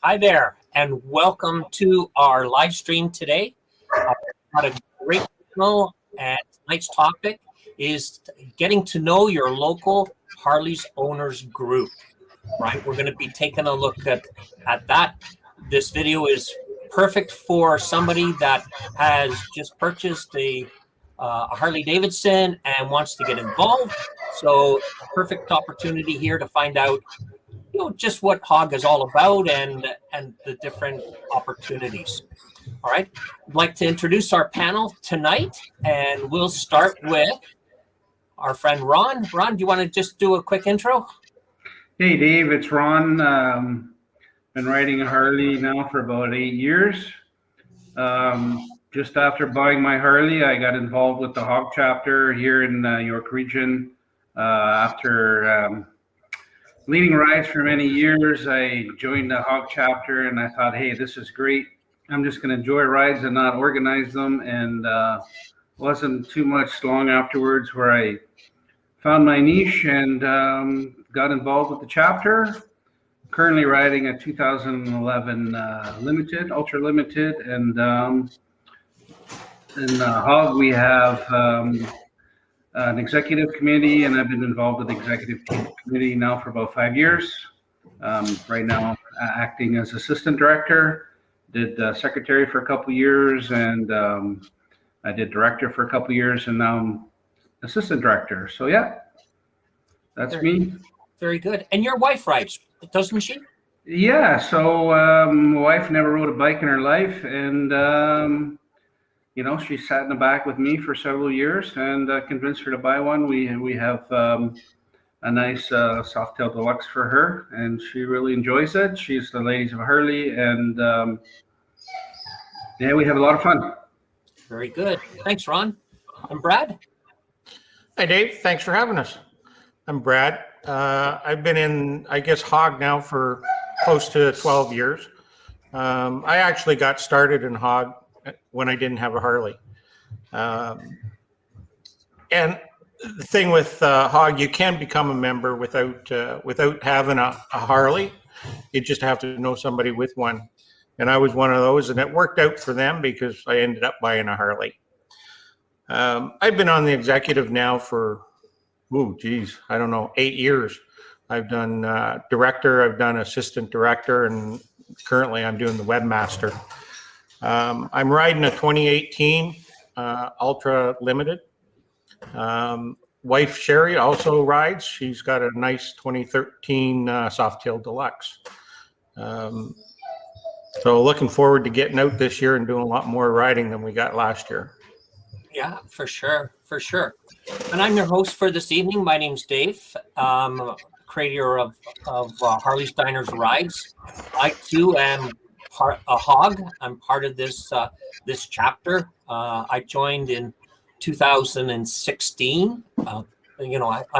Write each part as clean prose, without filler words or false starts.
Hi there, and welcome to our live stream today. Got a great show, and tonight's topic is getting to know your local Harley's Owners Group. Right, we're going to be taking a look at that. This video is perfect for somebody that has just purchased a Harley Davidson and wants to get involved. So, perfect opportunity here to find out just what HOG is all about and the different opportunities. All right, I'd like to introduce our panel tonight, and we'll start with our friend Ron. Ron, do you want to just do a quick intro? Hey Dave, it's Ron. Been riding a Harley now for about 8 years. Just after buying my Harley, I got involved with the HOG Chapter here in York Region. After leading rides for many years, I joined the HOG Chapter, and I thought, hey, this is great. I'm just going to enjoy rides and not organize them. And wasn't too much long afterwards where I found my niche and got involved with the chapter. Currently riding a 2011 limited, ultra limited, and in HOG we have an executive committee, and I've been involved with the executive committee now for about 5 years. Right now, acting as assistant director, did secretary for a couple years, and I did director for a couple years, and now I'm assistant director. So yeah, that's me. Very good. And your wife rides, doesn't she? Yeah. So my wife never rode a bike in her life, and she sat in the back with me for several years, and convinced her to buy one. We have a nice Softail Deluxe for her, and she really enjoys it. She's the ladies of Harley, and yeah, we have a lot of fun. Very good. Thanks, Ron. I'm Brad. Hi, Dave. Thanks for having us. I'm Brad. I've been in, I guess, HOG now for close to 12 years. I actually got started in HOG when I didn't have a Harley. And the thing with HOG, you can become a member without having a Harley. You just have to know somebody with one. And I was one of those, and it worked out for them because I ended up buying a Harley. I've been on the executive now for, I don't know, 8 years. I've done director, I've done assistant director, and currently I'm doing the webmaster. I'm riding a 2018 Ultra Limited. Wife Sherry also rides. She's got a nice 2013 Softail Deluxe. So looking forward to getting out this year and doing a lot more riding than we got last year. Yeah, for sure. And I'm your host for this evening. My name's Dave, creator of Harley Steiner's Rides. I too am a HOG. I'm part of this chapter. I joined in 2016. I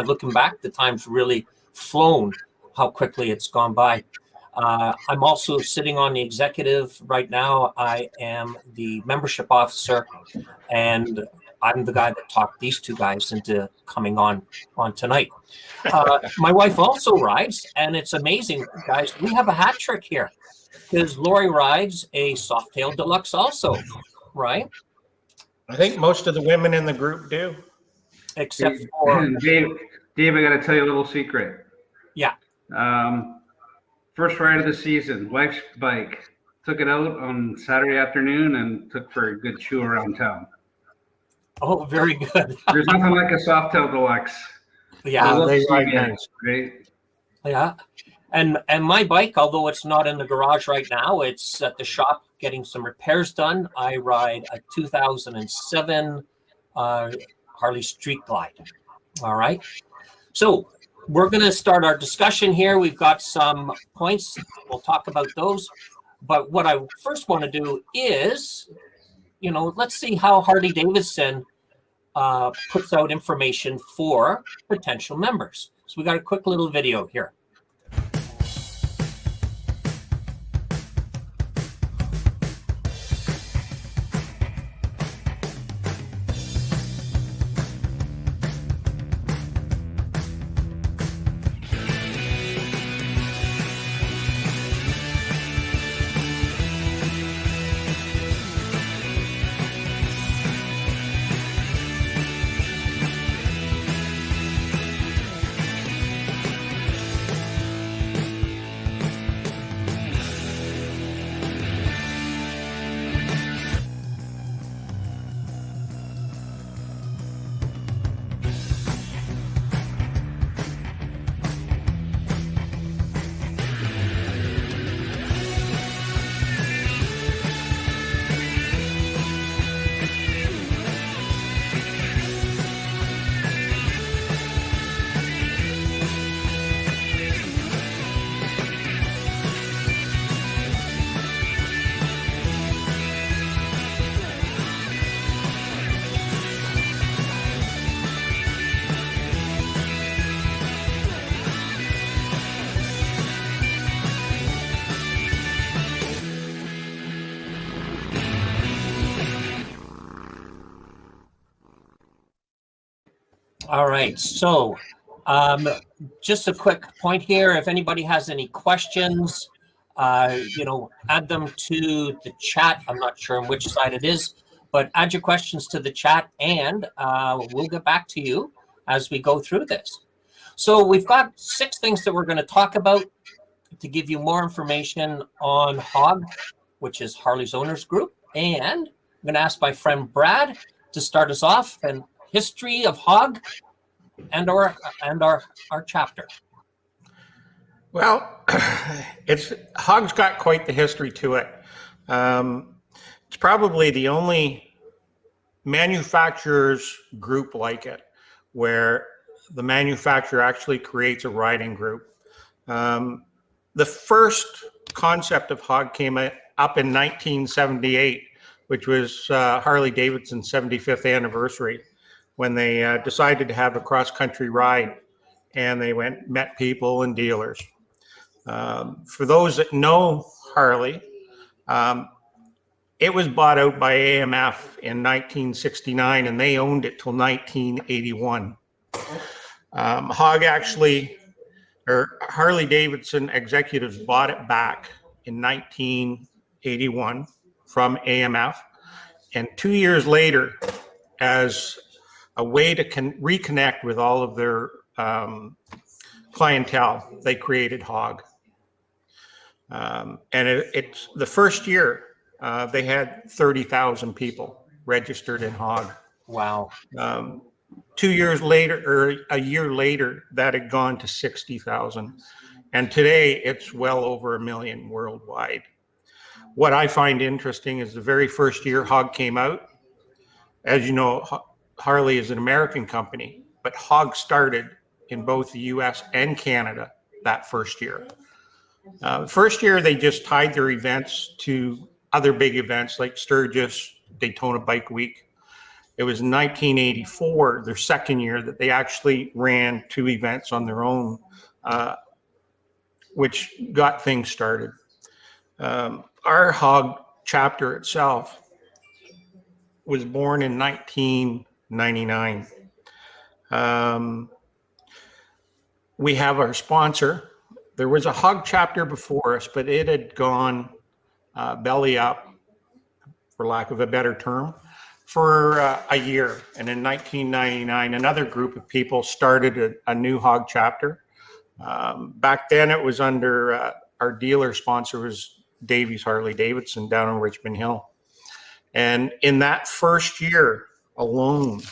looking back, the time's really flown. How quickly it's gone by. I'm also sitting on the executive right now. I am the membership officer, and I'm the guy that talked these two guys into coming on tonight. My wife also rides, and it's amazing, guys. We have a hat trick here because Lori rides a Softail Deluxe also, right? I think most of the women in the group do. Except for Dave, I got to tell you a little secret. Yeah. First ride of the season, wife's bike. Took it out on Saturday afternoon and took for a good chew around town. Oh, very good. There's nothing like a Softail Deluxe. Yeah, they ride nice. Right? Yeah. And my bike, although it's not in the garage right now, it's at the shop getting some repairs done. I ride a 2007 Harley Street Glide. All right. So we're going to start our discussion here. We've got some points. We'll talk about those. But what I first want to do is, let's see how Harley Davidson puts out information for potential members. So we got a quick little video here. All right. So, just a quick point here. If anybody has any questions, add them to the chat. I'm not sure on which side it is, but add your questions to the chat, and we'll get back to you as we go through this. So we've got 6 things that we're going to talk about to give you more information on HOG, which is Harley's Owners Group. And I'm going to ask my friend Brad to start us off and history of HOG and our chapter. Well, HOG's got quite the history to it. It's probably the only manufacturers group like it, where the manufacturer actually creates a riding group. The first concept of HOG came up in 1978, which was Harley Davidson's 75th anniversary, when they decided to have a cross-country ride, and they met people and dealers. For those that know Harley, it was bought out by AMF in 1969, and they owned it till 1981. HOG actually, or Harley Davidson executives bought it back in 1981 from AMF, and 2 years later, as a way to reconnect with all of their clientele, they created HOG. And it's the first year they had 30,000 people registered in HOG. Wow. 2 years later, or a year later, that had gone to 60,000. And today it's well over 1 million worldwide. What I find interesting is the very first year HOG came out, as you know, Harley is an American company, but HOG started in both the US and Canada that first year. First year, they just tied their events to other big events like Sturgis, Daytona Bike Week. It was 1984, their second year, that they actually ran 2 events on their own, which got things started. Our HOG chapter itself was born in 1999. We have our sponsor. There was a HOG chapter before us, but it had gone belly up, for lack of a better term, for a year. And in 1999, another group of people started a new HOG chapter. Back then, it was under our dealer sponsor was Davies Harley Davidson down in Richmond Hill. And in that first year alone,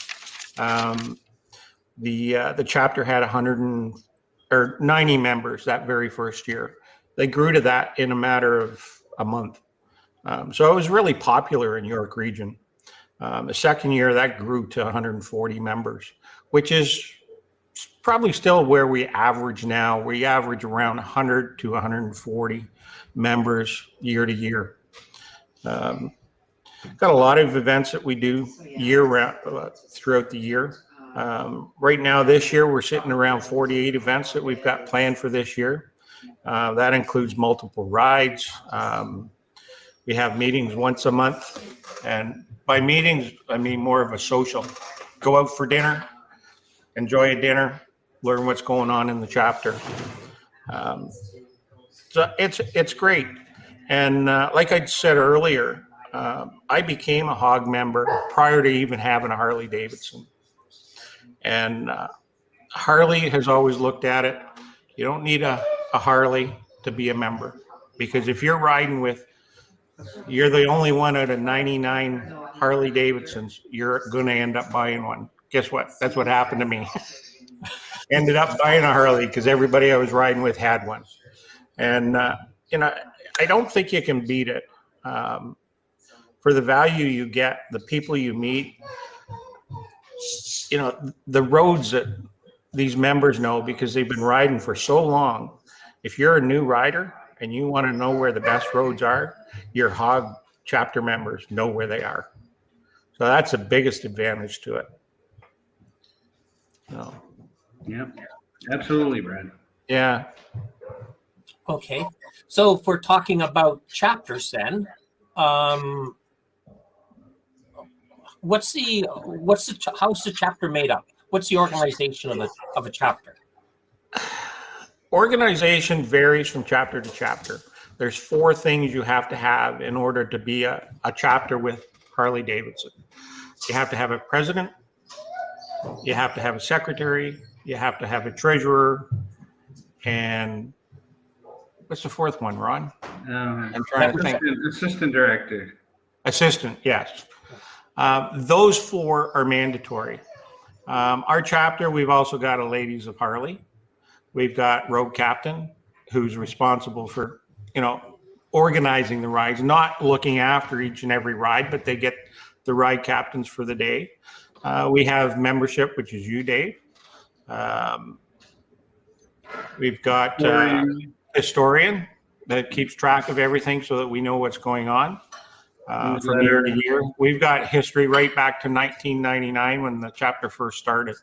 the chapter had 90 members that very first year. They grew to that in a matter of a month. So it was really popular in York Region. The second year, that grew to 140 members, which is probably still where we average now. We average around 100 to 140 members year to year. Got a lot of events that we do year round throughout the year. Right now, this year, we're sitting around 48 events that we've got planned for this year. That includes multiple rides. We have meetings once a month. And by meetings, I mean more of a social. Go out for dinner, enjoy a dinner, learn what's going on in the chapter. So it's great. And like I said earlier, I became a HOG member prior to even having a Harley Davidson. And Harley has always looked at it. You don't need a Harley to be a member, because if you're riding with, you're the only one out of 99 Harley Davidsons, you're going to end up buying one. Guess what? That's what happened to me. Ended up buying a Harley because everybody I was riding with had one. And, I don't think you can beat it. For the value you get, the people you meet, the roads that these members know because they've been riding for so long. If you're a new rider and you want to know where the best roads are, your HOG chapter members know where they are. So that's the biggest advantage to it. So. Yeah, absolutely, Brad. Yeah. Okay. So if we're talking about chapters then, how's the chapter made up? what's the organization of a chapter? Organization varies from chapter to chapter. There's 4 things you have to have in order to be a chapter with Harley Davidson. You have to have a president, you have to have a secretary, you have to have a treasurer, and what's the 4th one, Ron? I'm trying to think. Assistant director. Assistant, yes. Those 4 are mandatory. Our chapter, we've also got a Ladies of Harley. We've got road captain, who's responsible for, organizing the rides, not looking after each and every ride, but they get the ride captains for the day. We have membership, which is you, Dave. We've got historian that keeps track of everything so that we know what's going on from year to year. We've got history right back to 1999 when the chapter first started.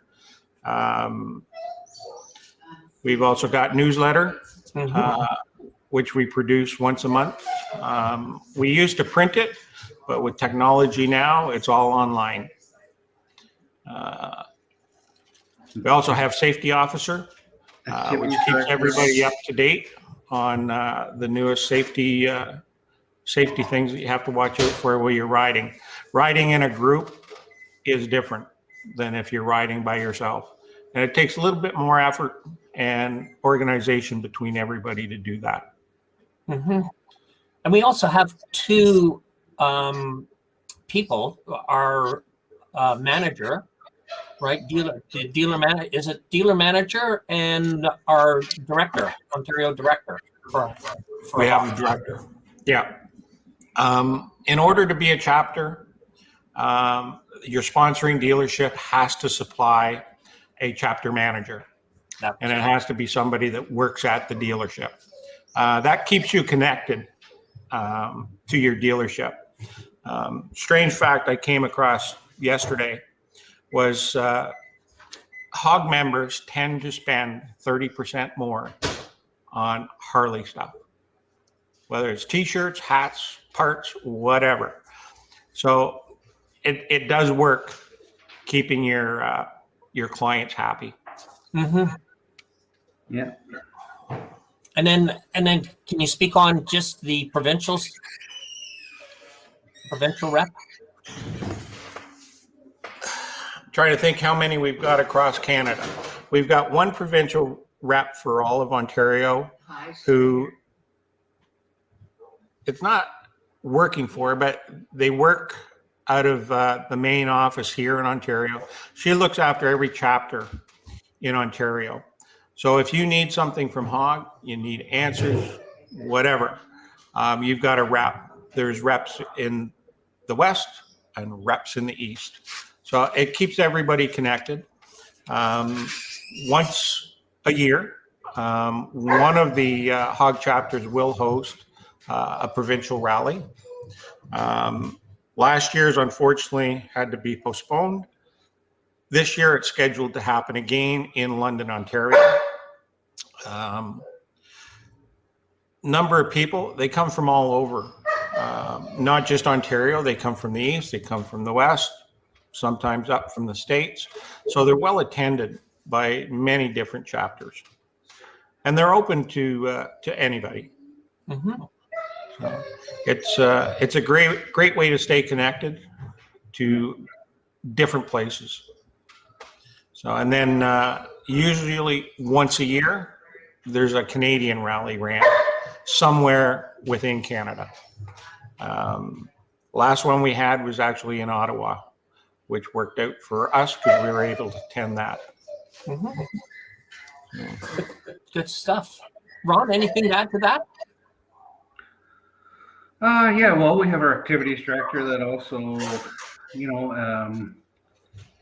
We've also got newsletter, which we produce once a month. We used to print it, but with technology now, it's all online. We also have safety officer, which keeps everybody up to date on the newest safety things that you have to watch out for while you're riding. Riding in a group is different than if you're riding by yourself. And it takes a little bit more effort and organization between everybody to do that. And we also have 2 people, our manager, right? Dealer manager, is it dealer manager and our director, Ontario director for we have a director. Yeah. In order to be a chapter, your sponsoring dealership has to supply a chapter manager. And it has to be somebody that works at the dealership. That keeps you connected to your dealership. Strange fact I came across yesterday was HOG members tend to spend 30% more on Harley stuff, whether it's t-shirts, hats, parts, whatever. So it does work keeping your clients happy. Yeah. And then can you speak on just the provincial rep? Trying to think how many we've got across Canada. We've got 1 provincial rep for all of Ontario who it's not working for, but they work out of the main office here in Ontario. She looks after every chapter in Ontario. So if you need something from HOG, you need answers, whatever, you've got a rep. There's reps in the West and reps in the East. So it keeps everybody connected. Once a year, one of the HOG chapters will host a provincial rally. Last year's unfortunately had to be postponed. This year it's scheduled to happen again in London, Ontario. Number of people, they come from all over, not just Ontario, they come from the East, they come from the West, sometimes up from the States. So they're well attended by many different chapters. And they're open to anybody. So it's a great way to stay connected to different places. So, and then usually once a year, there's a Canadian rally ramp somewhere within Canada. Last one we had was actually in Ottawa, which worked out for us because we were able to attend that. Good stuff. Ron, anything to add to that? Yeah, well, we have our activities director that also,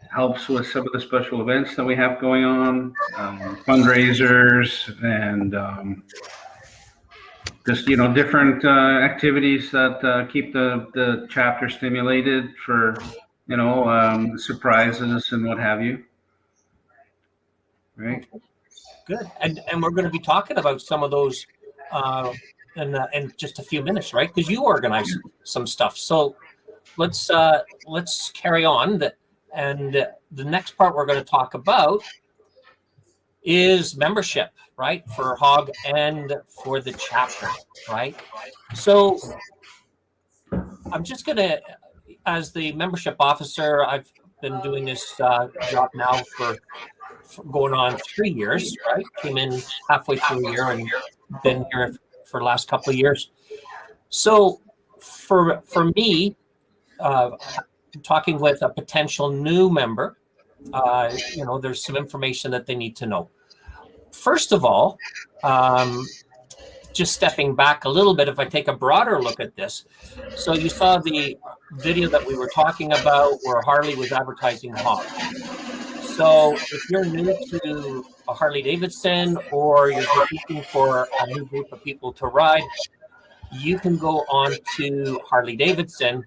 helps with some of the special events that we have going on, fundraisers, and just different activities that keep the chapter stimulated for surprises and what have you. Right. Good. And we're going to be talking about some of those in just a few minutes, right? Because you organize some stuff. So let's carry on. And the next part we're going to talk about is membership, right? For HOG and for the chapter, right? So I'm just going to, as the membership officer, I've been doing this job now for going on 3 years, right? Came in halfway through a year and been here for the last couple of years. So for me, talking with a potential new member, there's some information that they need to know. First of all, just stepping back a little bit, if I take a broader look at this, so you saw the video that we were talking about where Harley was advertising HOG. So if you're new to a Harley Davidson, or you're just looking for a new group of people to ride, you can go on to Harley Davidson,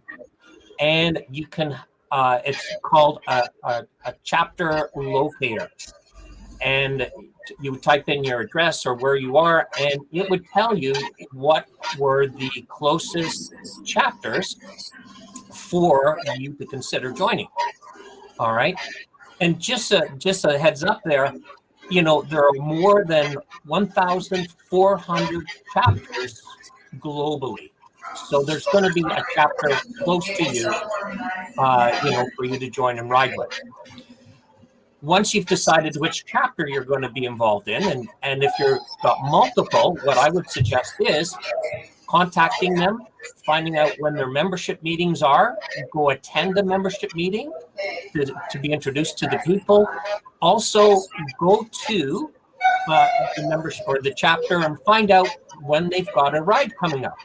and you can, it's called a chapter locator. And you would type in your address or where you are, and it would tell you what were the closest chapters for you to consider joining. All right. And just a heads up there, there are more than 1,400 chapters globally. So there's going to be a chapter close to you, for you to join and ride with. Once you've decided which chapter you're going to be involved in, and if you've got multiple, what I would suggest is contacting them, finding out when their membership meetings are, go attend the membership meeting to be introduced to the people. Also, go to the membership or the chapter and find out when they've got a ride coming up.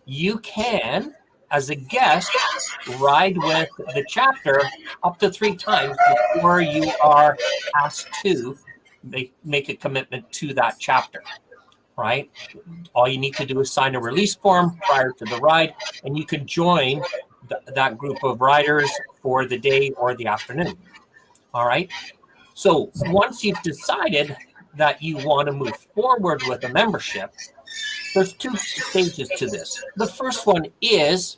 You can, as a guest, ride with the chapter up to 3 times before you are asked to make a commitment to that chapter, right? All you need to do is sign a release form prior to the ride, and you can join that group of riders for the day or the afternoon, all right? So once you've decided that you want to move forward with a membership, there's 2 stages to this. The first one is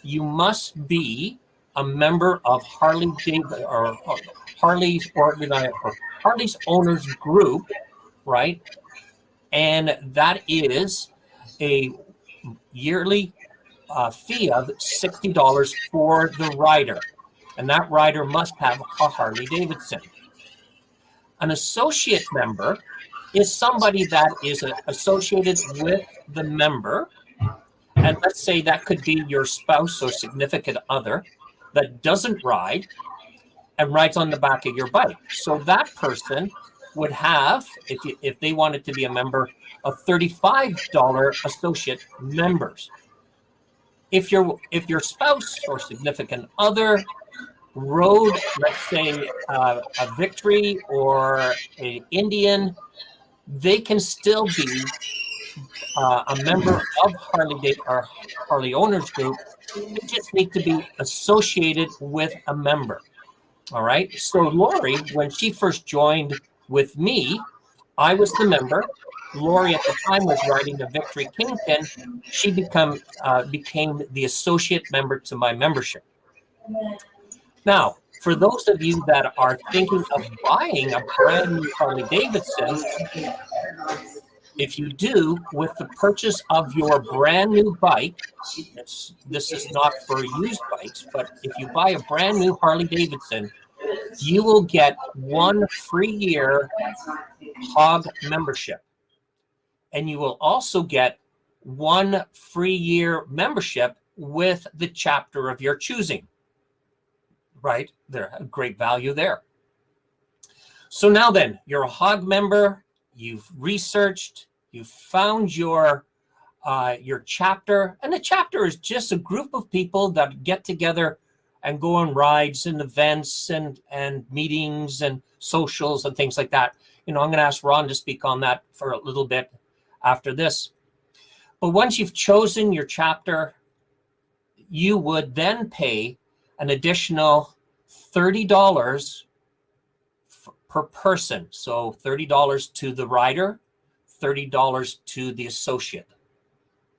you must be a member of Harley Davidson or Harley's Owners Group, right? And that is a yearly fee of $60 for the rider, and that rider must have a Harley Davidson. An associate member is somebody that is associated with the member, and let's say that could be your spouse or significant other that doesn't ride and rides on the back of your bike. So that person would have, if they wanted to be a member, a $35 associate members. If your spouse or significant other rode, let's say, a Victory or an Indian, they can still be a member of Harley Owners Group. They just need to be associated with a member. All right. So Lori, when she first joined with me, I was the member. Lori at the time was riding the Victory Kingpin. She became the associate member to my membership. Now, for those of you that are thinking of buying a brand new Harley Davidson, if you do, with the purchase of your brand new bike, this is not for used bikes, but if you buy a brand new Harley Davidson, you will get 1 free year HOG membership. And you will also get 1 free year membership with the chapter of your choosing. Right? There's a great value there. So now then, you're a HOG member, you've researched, you've found your chapter, and the chapter is just a group of people that get together and go on rides and events and meetings and socials and things like that. I'm going to ask Ron to speak on that for a little bit after this. But once you've chosen your chapter, you would then pay an additional $30 per person. So $30 to the rider, $30 to the associate.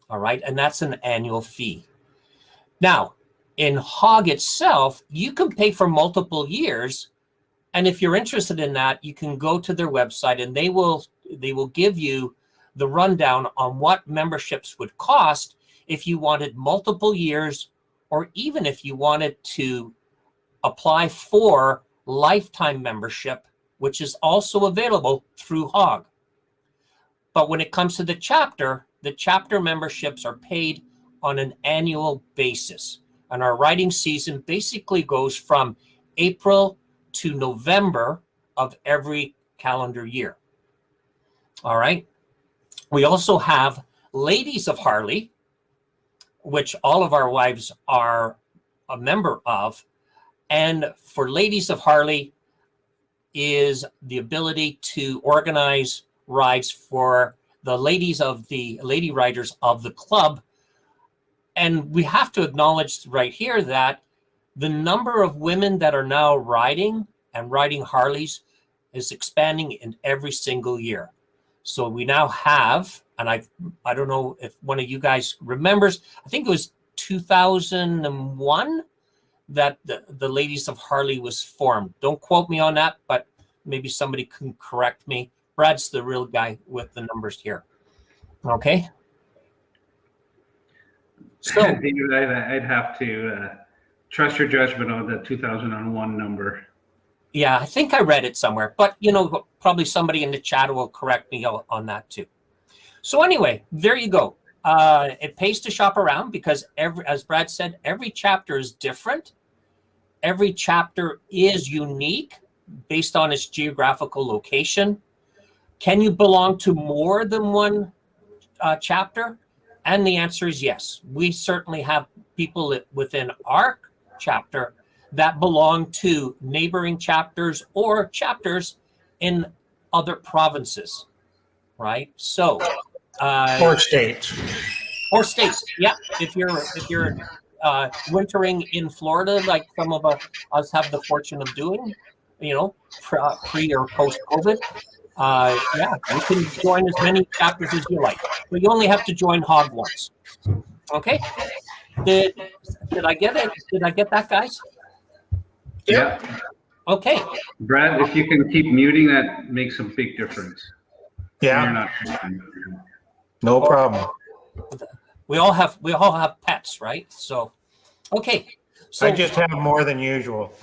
All right. And that's an annual fee. Now, In HOG itself, you can pay for multiple years. And if you're interested in that, you can go to their website and they will give you the rundown on what memberships would cost if you wanted multiple years, or even if you wanted to apply for lifetime membership, which is also available through HOG. But when it comes to the chapter memberships are paid on an annual basis. And our riding season basically goes from April to November of every calendar year. All right. We also have Ladies of Harley, which all of our wives are a member of. And for Ladies of Harley is the ability to organize rides for the ladies of the lady riders of the club. And we have to acknowledge right here that the number of women that are now riding Harleys is expanding in every single year. So we now have, and I don't know if one of you guys remembers, I think it was 2001 that the Ladies of Harley was formed. Don't quote me on that, but maybe somebody can correct me. Brad's the real guy with the numbers here. Okay. So David, I'd have to trust your judgment on the 2001 number. Yeah, I think I read it somewhere, but probably somebody in the chat will correct me on that too. So anyway, there you go. It pays to shop around because as Brad said, every chapter is different. Every chapter is unique based on its geographical location. Can you belong to more than one chapter? And the answer is yes. We certainly have people within our chapter that belong to neighboring chapters or chapters in other provinces, right? So, Or states. or states, yeah. If you're wintering in Florida, like some of us have the fortune of doing, pre or post COVID, yeah, you can join as many chapters as you like, but you only have to join HOG once. Okay. Did I get it? Did I get that, guys? Yeah. Okay. Brad, if you can keep muting, that makes a big difference. Yeah. No problem. We all have pets, right? So, okay. So I just have more than usual.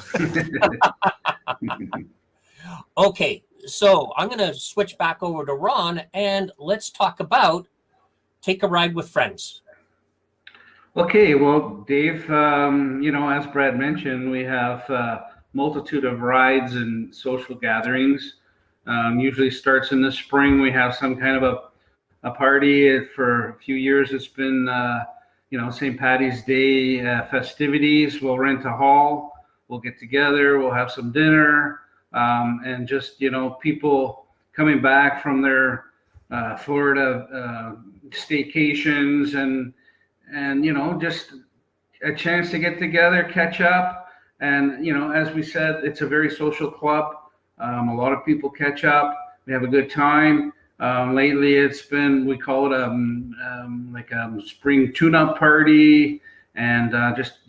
Okay. So I'm going to switch back over to Ron and let's talk about Take a Ride with Friends. Okay, well, Dave, as Brad mentioned, we have a multitude of rides and social gatherings. Usually starts in the spring. We have some kind of a party. For a few years, it's been, St. Patty's Day festivities. We'll rent a hall. We'll get together. We'll have some dinner. And just, people coming back from their Florida staycations and just a chance to get together, catch up. And, as we said, it's a very social club. A lot of people catch up. We have a good time. Lately, it's been, we call it like a spring tune-up party. And just,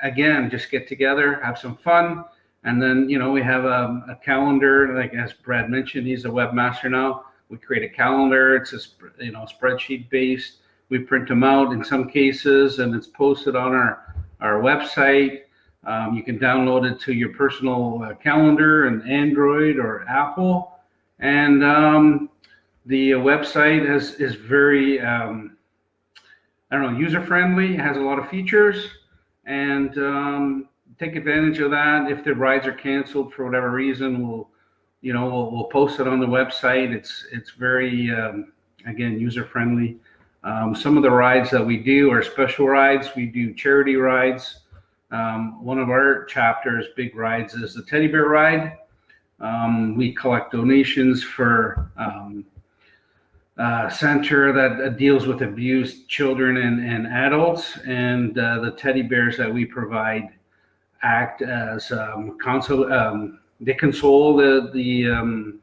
again, just get together, have some fun. And then, we have a calendar, like as Brad mentioned, he's a webmaster now. We create a calendar. It's a spreadsheet based. We print them out in some cases, and it's posted on our website. You can download it to your personal calendar in Android or Apple. And the website is very, user friendly. It has a lot of features, and take advantage of that. If the rides are canceled for whatever reason, we'll post it on the website. It's very again, user friendly. Some of the rides that we do are special rides. We do charity rides. One of our chapter's big rides is the teddy bear ride. We collect donations for a center that deals with abused children and adults, and the teddy bears that we provide act as they console the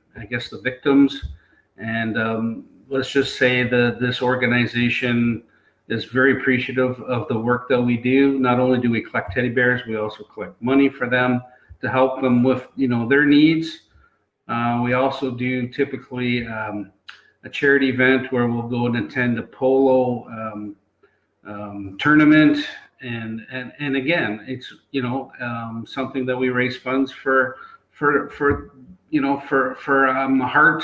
victims. And let's just say that this organization is very appreciative of the work that we do. Not only do we collect teddy bears, we also collect money for them to help them with, their needs. We also do typically a charity event where we'll go and attend a polo tournament, and again, it's something that we raise funds for heart.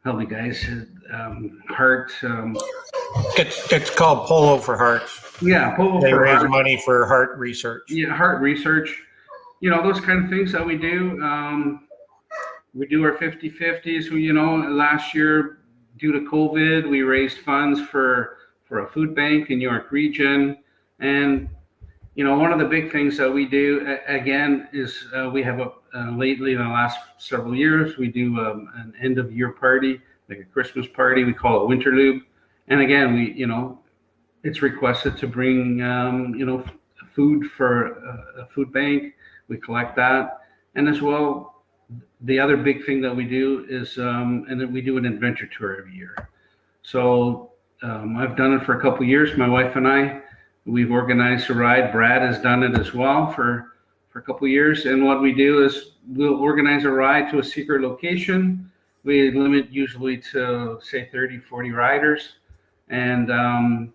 Help me, guys. Heart. It's called Polo for Hearts. Yeah, Polo They for raise Heart. money for heart research. Yeah, heart research. Those kind of things that we do. We do our 50/50s. Last year, due to COVID, we raised funds for a food bank in York Region. And, one of the big things that we do, again, is we have lately in the last several years, we do an end of year party, like a Christmas party. We call it Winterlube. And again, it's requested to bring, food for a food bank. We collect that. And as well, the other big thing that we do is, and then we do an adventure tour every year. So I've done it for a couple of years. My wife and I, we've organized a ride. Brad has done it as well for a couple of years. And what we do is we'll organize a ride to a secret location. We limit usually to, say, 30, 40 riders. And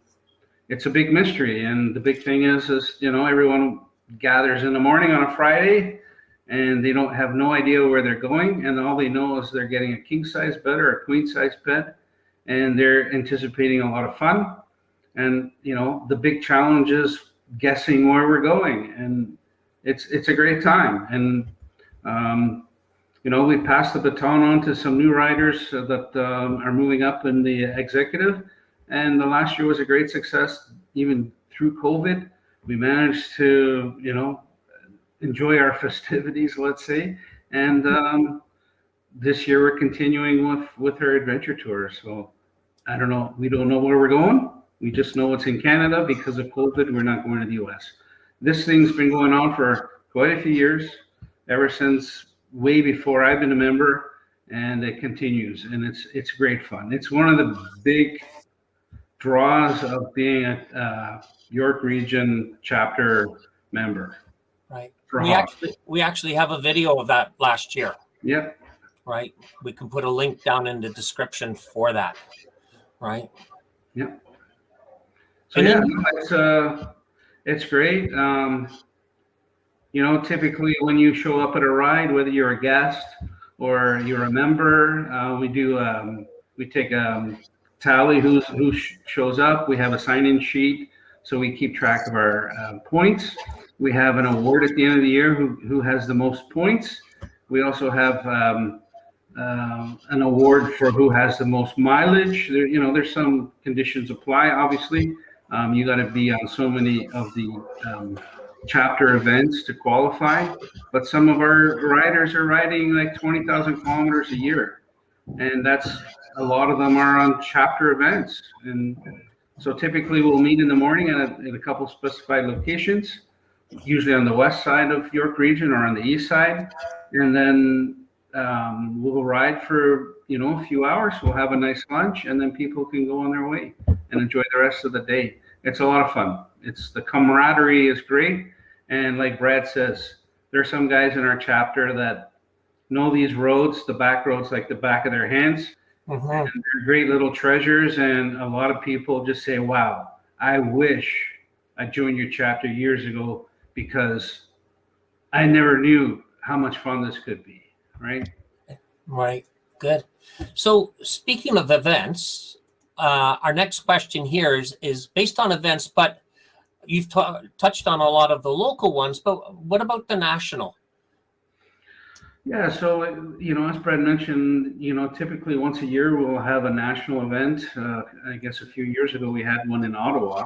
it's a big mystery. And the big thing is everyone gathers in the morning on a Friday, and they don't have no idea where they're going, and all they know is they're getting a king size bed or a queen size bed, and they're anticipating a lot of fun. And the big challenge is guessing where we're going, and it's a great time. And we passed the baton on to some new riders that are moving up in the executive, and the last year was a great success. Even through COVID, we managed to enjoy our festivities, let's say. And this year we're continuing with our adventure tour. So I don't know. We don't know where we're going. We just know it's in Canada. Because of COVID, we're not going to the US. This thing's been going on for quite a few years, ever since way before I've been a member, and it continues. And it's great fun. It's one of the big draws of being a York Region chapter member. Right. For We HOG. we actually have a video of that last year. Yep. Right. We can put a link down in the description for that. Right. Yep. So And yeah, then- it's great. Typically when you show up at a ride, whether you're a guest or you're a member, we take a tally who shows up. We have a sign-in sheet, so we keep track of our points. We have an award at the end of the year who has the most points. We also have an award for who has the most mileage. There's some conditions apply. Obviously, you got to be on so many of the chapter events to qualify. But some of our riders are riding like 20,000 kilometers a year, and that's a lot of them are on chapter events. And so typically we'll meet in the morning at a couple specified locations, usually on the west side of York Region or on the east side, and then we'll ride for a few hours. We'll have a nice lunch, and then people can go on their way and enjoy the rest of the day. It's a lot of fun. The camaraderie is great, and like Brad says, there are some guys in our chapter that know these roads, the back roads, like the back of their hands. Mhm. And they're great little treasures, and a lot of people just say, wow, I wish I joined your chapter years ago, because I never knew how much fun this could be, right? Right. Good. So speaking of events, our next question here is based on events, but you've touched on a lot of the local ones, but what about the national? Yeah, so as Brad mentioned, typically once a year we'll have a national event. I guess a few years ago we had one in Ottawa,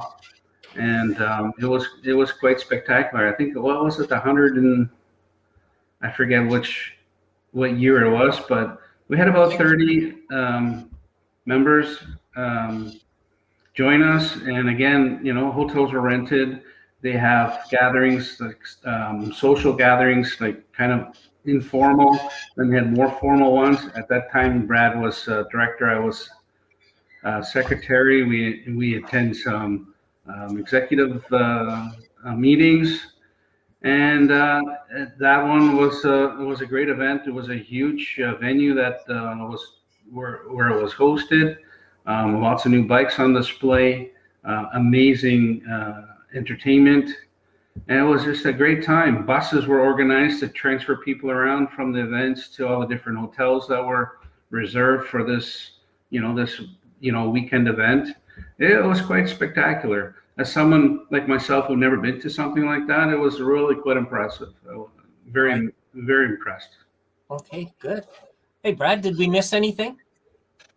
and it was quite spectacular. I think, what was it, I forget what year it was, but we had about 30 members join us. And again, hotels were rented. They have gatherings, like social gatherings, like kind of informal. Then we had more formal ones. At that time, Brad was director. I was secretary. We attend some executive meetings, and that one was a great event. It was a huge venue that was where it was hosted. Lots of new bikes on display, amazing entertainment, and it was just a great time. Buses were organized to transfer people around from the events to all the different hotels that were reserved for this, weekend event. It was quite spectacular. As someone like myself who'd never been to something like that, it was really quite impressive. Very, very impressed. Okay, good. Hey, Brad, did we miss anything?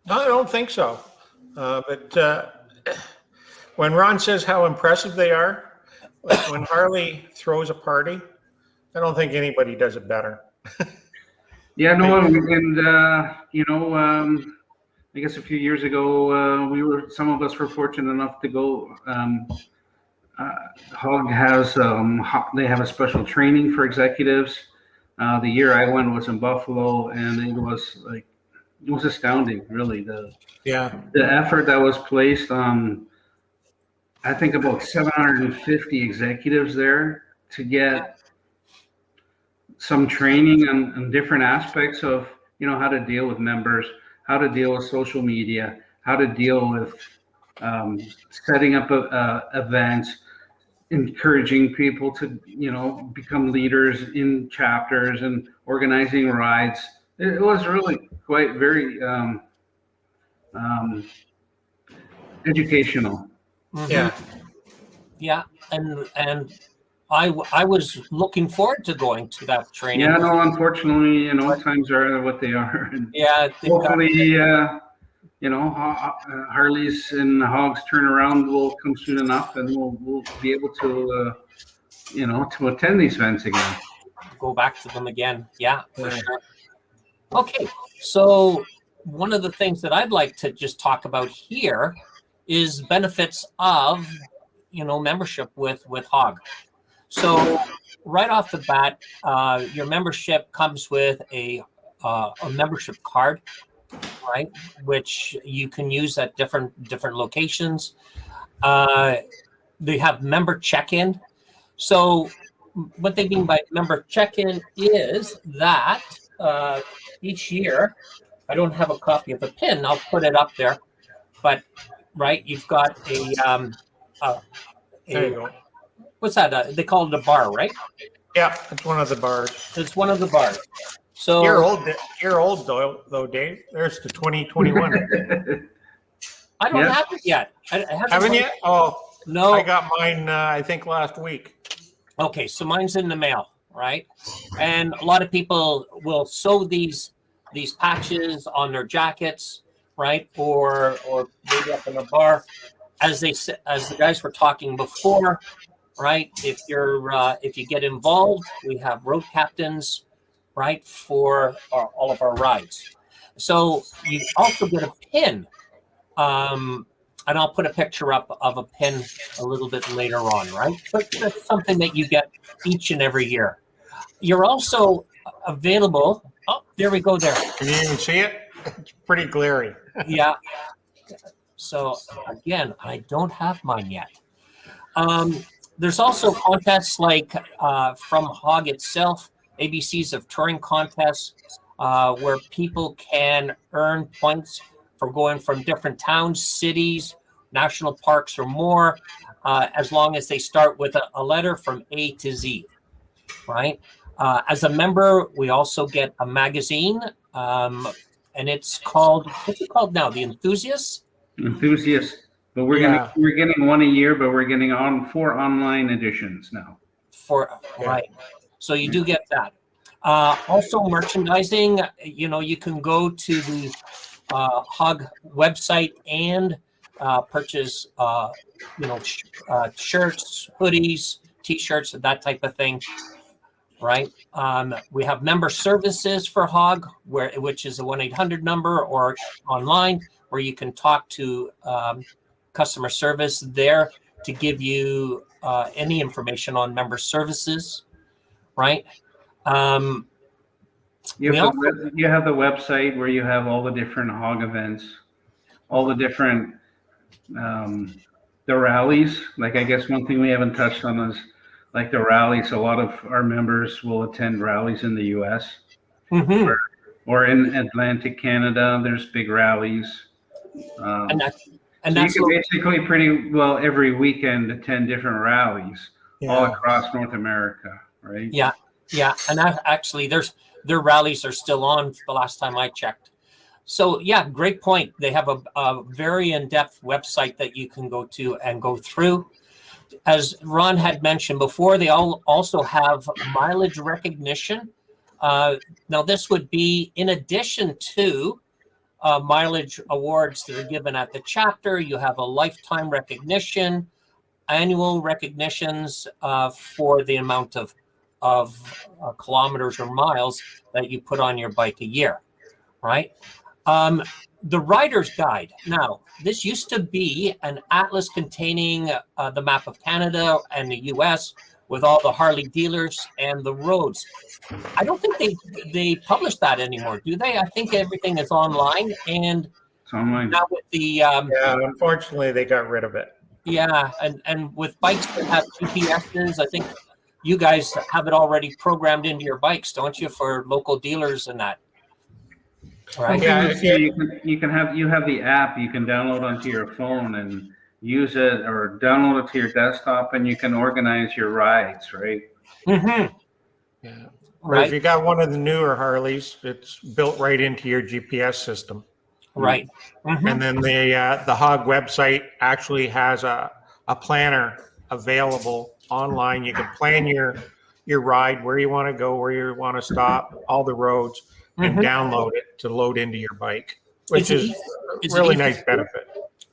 No, I don't think so. But when Ron says how impressive they are, like when Harley throws a party, I don't think anybody does it better. Yeah, no, and I guess a few years ago, some of us were fortunate enough to go. HOG has they have a special training for executives. The year I went was in Buffalo, and it was astounding, really, the effort that was placed on. I think about 750 executives there to get some training on different aspects of how to deal with members, how to deal with social media, how to deal with setting up events, encouraging people to become leaders in chapters and organizing rides. It was really quite very educational. Yeah. Yeah, and I was looking forward to going to that training. Yeah, no, unfortunately, times are what they are. And Yeah, hopefully, Harleys and Hogs turnaround will come soon enough, and we'll be able to, to attend these events again. go back to them again. Yeah, for sure. Okay, so one of the things that I'd like to just talk about here is benefits of membership with HOG. So right off the bat, your membership comes with a membership card, right, which you can use at different locations. They have member check-in. So what they mean by member check-in is that each year, I don't have a copy of the pin. I'll put it up there, but you've got There you go. What's that? They call it a bar, right? Yeah, it's one of the bars. It's one of the bars. So you're old though, Dave. There's the 2021. I don't have it yet. I haven't yet? Oh no, I got mine. I think last week. Okay, so mine's in the mail, right? And a lot of people will sew these patches on their jackets, right? Or maybe up in a bar, as the guys were talking before, right? If you get involved, we have road captains, right, for all of our rides. So you also get a pin, and I'll put a picture up of a pin a little bit later on, right? But that's something that you get each and every year. You're also available. Oh, there we go there. Can you even see it? It's pretty glary. Yeah. So again, I don't have mine yet. There's also contests like from HOG itself, ABCs of touring contests, where people can earn points for going from different towns, cities, national parks, or more, as long as they start with a letter from A to Z, right? As a member, we also get a magazine, and it's called, what's it called now? The Enthusiast? Enthusiast. But we're getting one a year, but we're getting 4 online editions now. Right. So you do get that. Also merchandising, you can go to the HOG website and purchase shirts, hoodies, t-shirts, that type of thing, right? We have member services for HOG, which is a 1-800 number, or online, where you can talk to customer service there to give you any information on member services, right? You have the website where you have all the different HOG events, all the different the rallies. Like, I guess one thing we haven't touched on is like the rallies. A lot of our members will attend rallies in the U.S. Mm-hmm. or in Atlantic Canada. There's big rallies. And that, and So you that's can basically pretty well every weekend attend different rallies all Yeah. across North America, right? yeah, yeah. And that actually, their rallies are still on the last time I checked. So yeah, great point. They have a very in-depth website that you can go to and go through. As Ron had mentioned before, they also have mileage recognition. Now this would be in addition to mileage awards that are given at the chapter. You have a lifetime recognition, annual recognitions for the amount of kilometers or miles that you put on your bike a year, right? The rider's guide. Now, this used to be an atlas containing the map of Canada and the US with all the Harley dealers and the roads. I don't think they publish that anymore, do they? I think everything is online, and So I'm like, now with the Yeah, unfortunately, they got rid of it. yeah, and with bikes that have GPSs, I think you guys have it already programmed into your bikes, don't you, for local dealers and that? Right. Yeah, you have the app you can download onto your phone and use it, or download it to your desktop, and you can organize your rides, right? Mm-hmm. Yeah. Right. If you got one of the newer Harleys, it's built right into your GPS system. Right. Mm-hmm. And then the HOG website actually has a planner available online. You can plan your ride, where you want to go, where you want to stop, all the roads, and download it to load into your bike, which is a really nice benefit.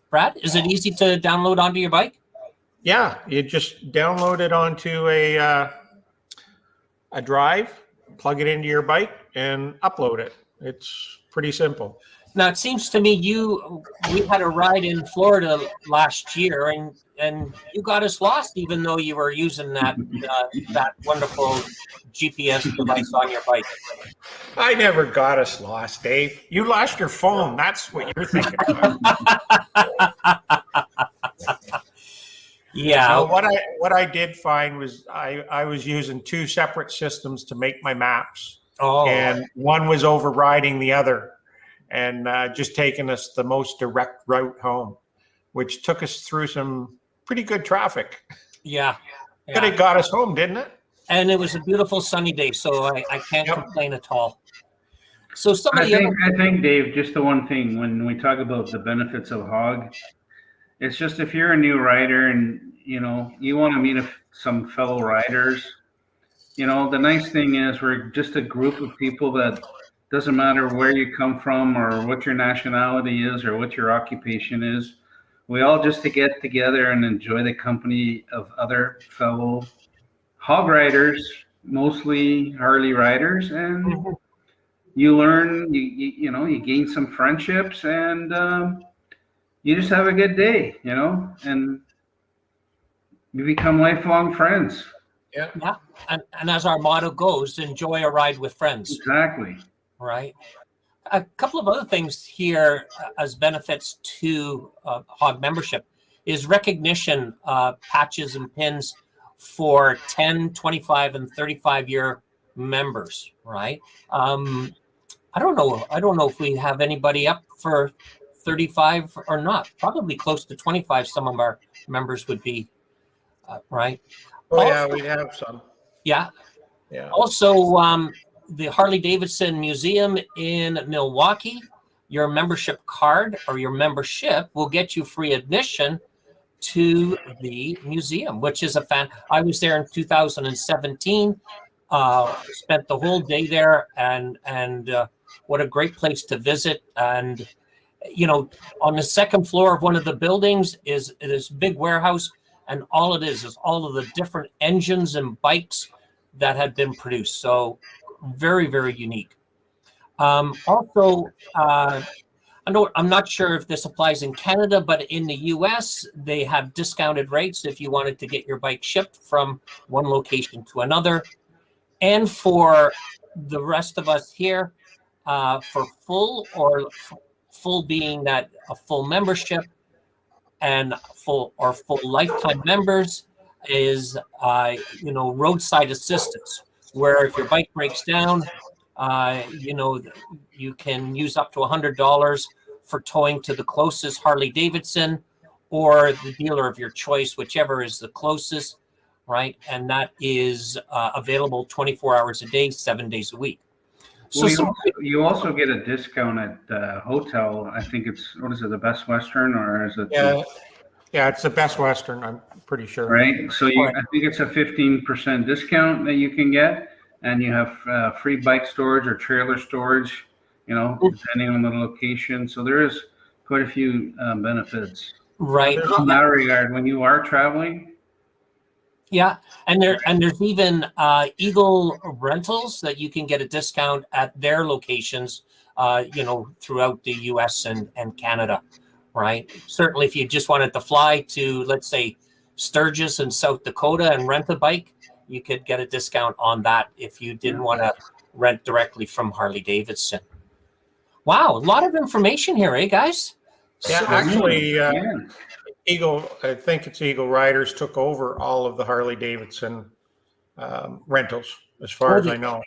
Brad, is it easy to download onto your bike? Yeah, you just download it onto a drive, plug it into your bike, and upload it. It's pretty simple. Now it seems to me we had a ride in Florida last year, and you got us lost, even though you were using that wonderful GPS device on your bike. I never got us lost, Dave. You lost your phone. That's what you're thinking about. Yeah. No, what I did find was I was using two separate systems to make my maps. Oh. And one was overriding the other, and just taking us the most direct route home, which took us through some pretty good traffic. Yeah. But it got us home, didn't it? And it was a beautiful sunny day, so I can't complain at all. So I think, Dave, just the one thing when we talk about the benefits of HOG, it's just if you're a new rider and you want to meet some fellow riders, the nice thing is we're just a group of people that doesn't matter where you come from or what your nationality is or what your occupation is. We all just to get together and enjoy the company of other fellow HOG riders, mostly Harley riders, and you learn, you gain some friendships, and you just have a good day, and you become lifelong friends. Yeah. And as our motto goes, enjoy a ride with friends. Exactly. Right. A couple of other things here as benefits to HOG membership is recognition patches and pins for 10, 25, and 35-year members, right? I don't know if we have anybody up for 35 or not. Probably close to 25 some of our members would be, right? Oh, yeah, we have some. Yeah. Yeah. Also, the Harley-Davidson Museum in Milwaukee, your membership card or your membership will get you free admission to the museum, which is I was there in 2017, spent the whole day there, and what a great place to visit. And, on the second floor of one of the buildings is this big warehouse, and all it is all of the different engines and bikes that had been produced. So very, very unique. Also, I'm not sure if this applies in Canada, but in the US, they have discounted rates if you wanted to get your bike shipped from one location to another. And for the rest of us here, for full or full being that a full membership and full lifetime members is roadside assistance, where if your bike breaks down, you can use up to $100 for towing to the closest Harley Davidson or the dealer of your choice, whichever is the closest, right? And that is available 24 hours a day, 7 days a week. So Well, you also get a discount at the hotel. I think it's, what is it, the Best Western, or is it? Yeah, it's the Best Western, I'm pretty sure. Right. So I think it's a 15% discount that you can get, and you have free bike storage or trailer storage, depending on the location. So there is quite a few benefits. Right. In that regard, when you are traveling. Yeah, and there's even Eagle Rentals that you can get a discount at their locations, throughout the U.S. and Canada, right? Certainly, if you just wanted to fly to, let's say, Sturgis in South Dakota and rent a bike, you could get a discount on that if you didn't want to rent directly from Harley Davidson. Wow, a lot of information here, eh, guys? Yeah, actually, Eagle, I think it's Eagle Riders took over all of the Harley Davidson rentals, as far as I know.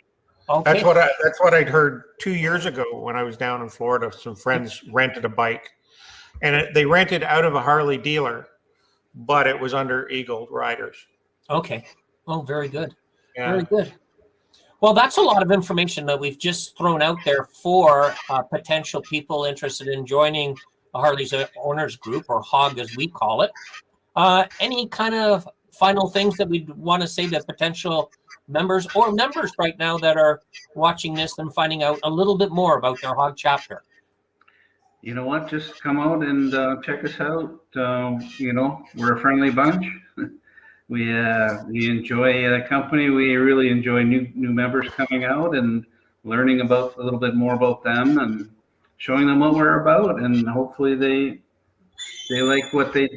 Okay. That's what I'd heard 2 years ago when I was down in Florida. Some friends rented a bike, and they rented out of a Harley dealer, but it was under Eagle Riders. Okay. Oh, very good. Yeah. Very good. Well, that's a lot of information that we've just thrown out there for potential people interested in joining the Harley Owners Group, or HOG as we call it. Any kind of final things that we'd want to say to potential members or members right now that are watching this and finding out a little bit more about their HOG chapter? You know what? Just come out and check us out. We're a friendly bunch. We enjoy the company. We really enjoy new members coming out and learning a little bit more about them and showing them what we're about, and hopefully they like what they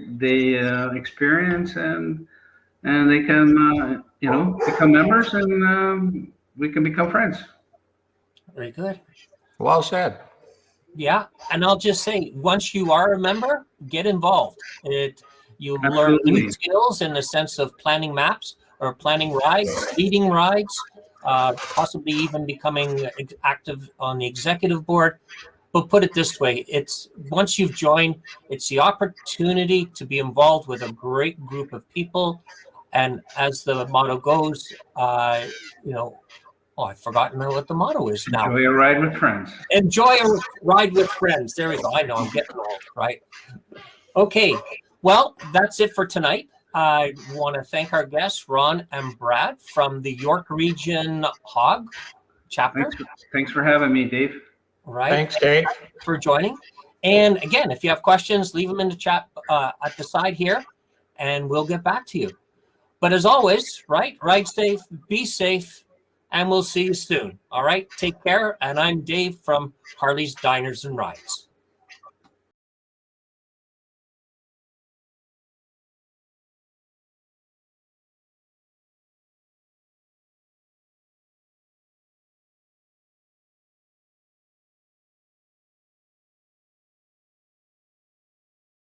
experience, and they can become members, and we can become friends. Very good. Well said. Yeah, and I'll just say, once you are a member, get involved. You learn new skills in the sense of planning maps or planning rides, leading rides, possibly even becoming active on the executive board. But put it this way, it's once you've joined, it's the opportunity to be involved with a great group of people. And as the motto goes, I've forgotten what the motto is now. Enjoy a ride with friends. Enjoy a ride with friends. There we go. I know I'm getting old, right? Okay. Well, that's it for tonight. I want to thank our guests, Ron and Brad from the York Region HOG chapter. Thanks for having me, Dave. Right. Thanks, Dave, for joining. And again, if you have questions, leave them in the chat at the side here, and we'll get back to you. But as always, right, ride safe, be safe, and we'll see you soon. All right, take care. And I'm Dave from Harley's Diners and Rides.